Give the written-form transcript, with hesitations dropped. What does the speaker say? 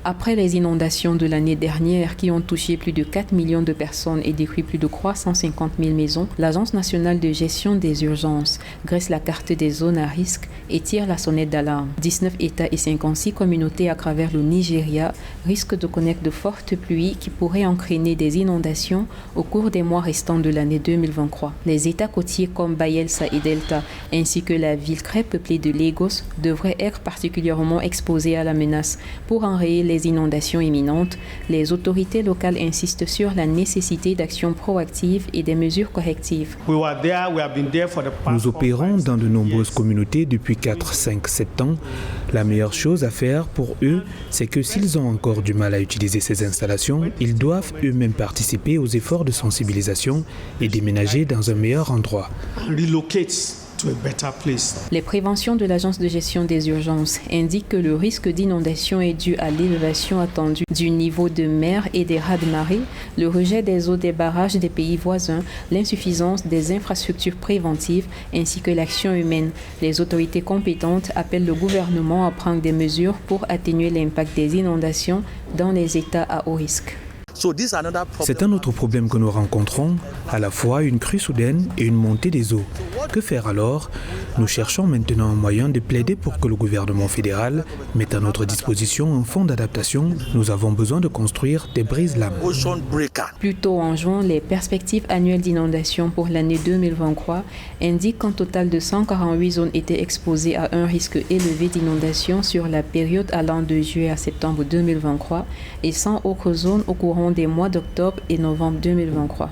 Après les inondations de l'année dernière qui ont touché plus de 4 millions de personnes et détruit plus de 350 000 maisons, l'Agence nationale de gestion des urgences dresse la carte des zones à risque et tire la sonnette d'alarme. 19 États et 56 communautés à travers le Nigeria risquent de connaître de fortes pluies qui pourraient entraîner des inondations au cours des mois restants de l'année 2023. Les États côtiers comme Bayelsa et Delta, ainsi que la ville très peuplée de Lagos, devraient être particulièrement exposés à la menace. Pour enrayer les inondations imminentes, les autorités locales insistent sur la nécessité d'actions proactives et des mesures correctives. Nous opérons dans de nombreuses communautés depuis 4, 5, 7 ans. La meilleure chose à faire pour eux, c'est que s'ils ont encore du mal à utiliser ces installations, ils doivent eux-mêmes participer aux efforts de sensibilisation et déménager dans un meilleur endroit. Les préventions de l'Agence de gestion des urgences indiquent que le risque d'inondation est dû à l'élévation attendue du niveau de mer et des raz-de-marée, le rejet des eaux des barrages des pays voisins, l'insuffisance des infrastructures préventives ainsi que l'action humaine. Les autorités compétentes appellent le gouvernement à prendre des mesures pour atténuer l'impact des inondations dans les États à haut risque. C'est un autre problème que nous rencontrons, à la fois une crue soudaine et une montée des eaux. Que faire alors? Nous cherchons maintenant un moyen de plaider pour que le gouvernement fédéral mette à notre disposition un fonds d'adaptation. Nous avons besoin de construire des brise-lames. Plus tôt en juin, les perspectives annuelles d'inondation pour l'année 2023 indiquent qu'un total de 148 zones étaient exposées à un risque élevé d'inondation sur la période allant de juillet à septembre 2023 et 100 autres zones au courant des mois d'octobre et novembre 2023.